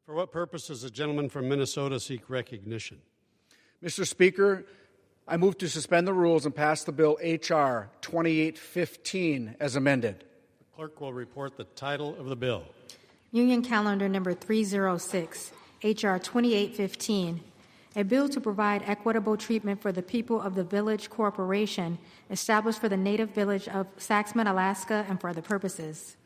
For what purpose does the gentleman from Minnesota seek recognition? Mr. Speaker, I move to suspend the rules and pass the bill H.R. 2815 as amended. The clerk will report the title of the bill. Union Calendar Number 306, H.R. 2815, a bill to provide equitable treatment for the people of the Village Corporation established for the native village of Saxman, Alaska, and for other purposes.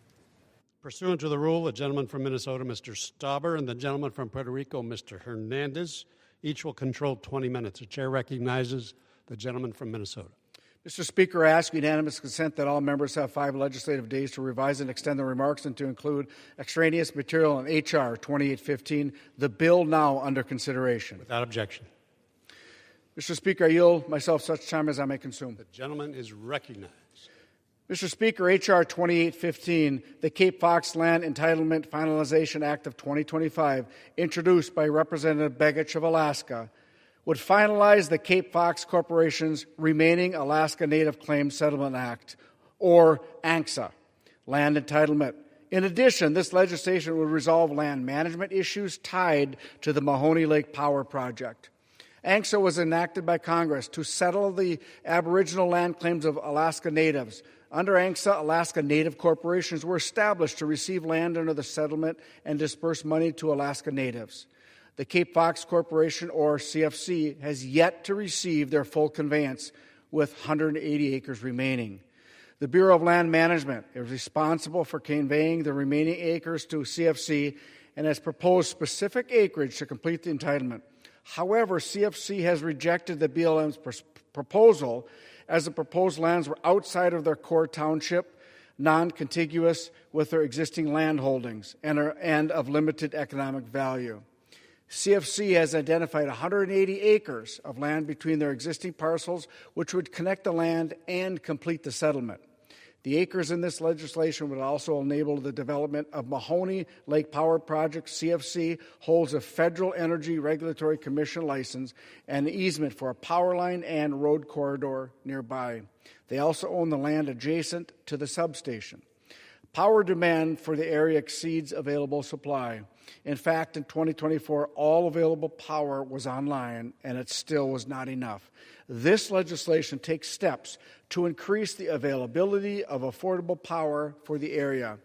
Pursuant to the rule, the gentleman from Minnesota, Mr. Stauber, and the gentleman from Puerto Rico, Mr. Hernandez, each will control 20 minutes. The chair recognizes the gentleman from Minnesota. Mr. Speaker, I ask unanimous consent that all members have 5 legislative days to revise and extend their remarks and to include extraneous material on H.R. 2815, the bill now under consideration. Without objection. Mr. Speaker, I yield myself such time as I may consume. The gentleman is recognized. Mr. Speaker, H.R. 2815, the Cape Fox Land Entitlement Finalization Act of 2025, introduced by Representative Begich of Alaska, would finalize the Cape Fox Corporation's remaining Alaska Native Claims Settlement Act, or ANCSA, land entitlement. In addition, this legislation would resolve land management issues tied to the Mahoney Lake Power Project. ANCSA was enacted by Congress to settle the Aboriginal land claims of Alaska Natives. Under ANCSA, Alaska Native corporations were established to receive land under the settlement and disperse money to Alaska Natives. The Cape Fox Corporation, or CFC, has yet to receive their full conveyance, with 180 acres remaining. The Bureau of Land Management is responsible for conveying the remaining acres to CFC and has proposed specific acreage to complete the entitlement. However, CFC has rejected the BLM's proposal, as the proposed lands were outside of their core township, non-contiguous with their existing land holdings, and of limited economic value. CFC has identified 180 acres of land between their existing parcels, which would connect the land and complete the settlement. The acres in this legislation would also enable the development of Mahoney Lake Power Project. CFC holds a Federal Energy Regulatory Commission license and an easement for a power line and road corridor nearby. They also own the land adjacent to the substation. Power demand for the area exceeds available supply. In fact, in 2024, all available power was online, and it still was not enough. This legislation takes steps to increase the availability of affordable power for the area.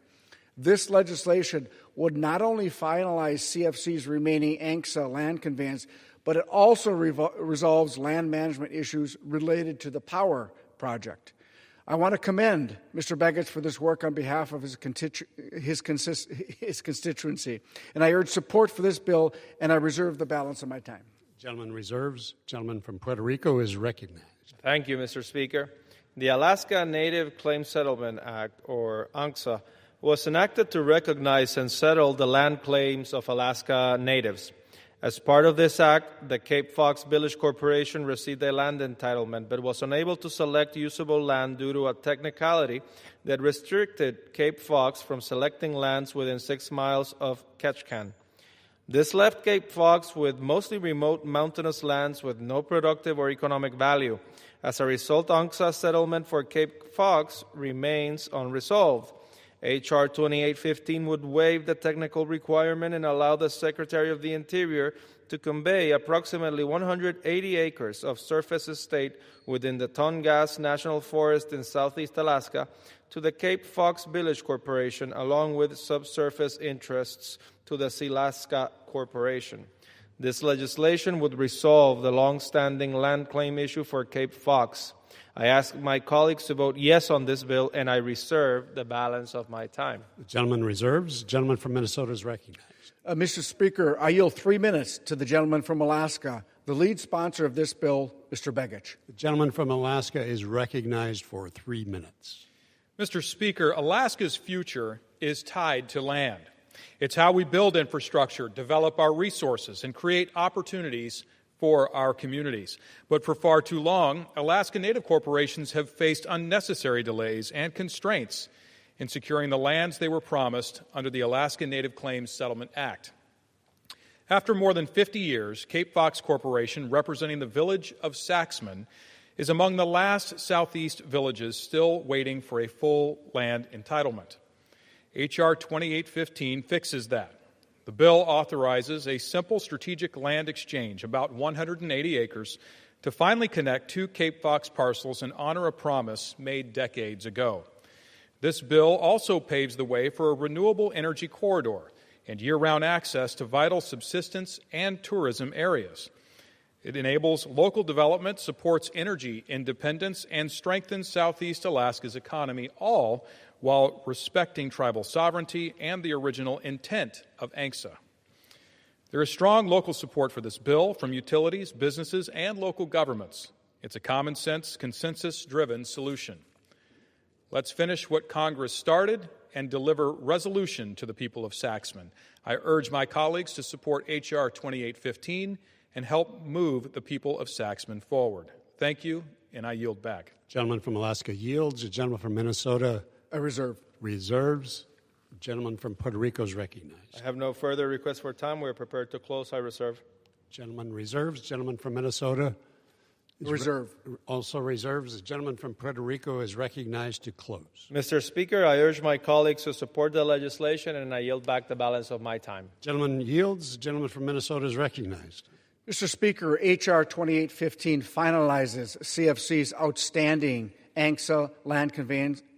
This legislation would not only finalize CFC's remaining ANCSA land conveyance, but it also resolves land management issues related to the power project. I want to commend Mr. Begich for this work on behalf of his constituency, and I urge support for this bill, and I reserve the balance of my time. Gentleman reserves. Gentleman from Puerto Rico is recognized. Thank you, Mr. Speaker. The Alaska Native Claims Settlement Act, or ANCSA, was enacted to recognize and settle the land claims of Alaska Natives. As part of this act, the Cape Fox Village Corporation received a land entitlement but was unable to select usable land due to a technicality that restricted Cape Fox from selecting lands within 6 miles of Ketchikan. This left Cape Fox with mostly remote mountainous lands with no productive or economic value. As a result, ANCSA's settlement for Cape Fox remains unresolved. H.R. 2815 would waive the technical requirement and allow the Secretary of the Interior to convey approximately 180 acres of surface estate within the Tongass National Forest in southeast Alaska to the Cape Fox Village Corporation, along with subsurface interests to the Silaska Corporation. This legislation would resolve the long-standing land claim issue for Cape Fox. I ask my colleagues to vote yes on this bill, and I reserve the balance of my time. The gentleman reserves. The gentleman from Minnesota is recognized. Mr. Speaker, I yield 3 minutes to the gentleman from Alaska, the lead sponsor of this bill, Mr. Begich. The gentleman from Alaska is recognized for 3 minutes. Mr. Speaker, Alaska's future is tied to land. It's how we build infrastructure, develop our resources, and create opportunities for our communities. But for far too long, Alaska Native corporations have faced unnecessary delays and constraints in securing the lands they were promised under the Alaska Native Claims Settlement Act. After more than 50 years, Cape Fox Corporation, representing the village of Saxman, is among the last southeast villages still waiting for a full land entitlement. H.R. 2815 fixes that. The bill authorizes a simple strategic land exchange, about 180 acres, to finally connect two Cape Fox parcels and honor a promise made decades ago. This bill also paves the way for a renewable energy corridor and year-round access to vital subsistence and tourism areas. It enables local development, supports energy independence, and strengthens Southeast Alaska's economy, all while respecting tribal sovereignty and the original intent of ANCSA. There is strong local support for this bill from utilities, businesses, and local governments. It's a common-sense, consensus-driven solution. Let's finish what Congress started and deliver resolution to the people of Saxman. I urge my colleagues to support H.R. 2815 and help move the people of Saxman forward. Thank you, and I yield back. Gentleman from Alaska yields. The gentleman from Minnesota I reserve. reserves. The gentleman from Puerto Rico is recognized. I have no further requests for time. We are prepared to close. I reserve. Gentleman reserves. Gentleman from Minnesota Reserve. also reserves. The gentleman from Puerto Rico is recognized to close. Mr. Speaker, I urge my colleagues to support the legislation, and I yield back the balance of my time. Gentleman yields. The gentleman from Minnesota is recognized. Mr. Speaker, H.R. 2815 finalizes CFC's outstanding ANCSA land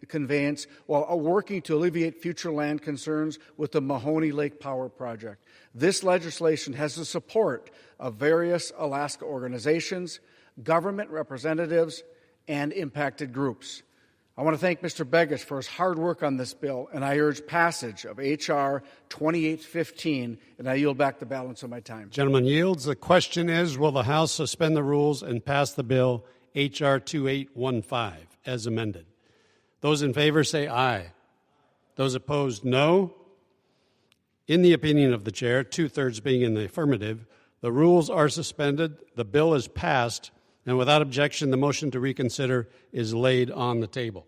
conveyance while working to alleviate future land concerns with the Mahoney Lake Power Project. This legislation has the support of various Alaska organizations, government representatives, and impacted groups. I want to thank Mr. Begich for his hard work on this bill, and I urge passage of H.R. 2815, and I yield back the balance of my time. Gentleman yields. The question is, will the House suspend the rules and pass the bill H.R. 2815 as amended? Those in favor say aye. Those opposed, no. In the opinion of the chair, two-thirds being in the affirmative, the rules are suspended, the bill is passed, and without objection, the motion to reconsider is laid on the table.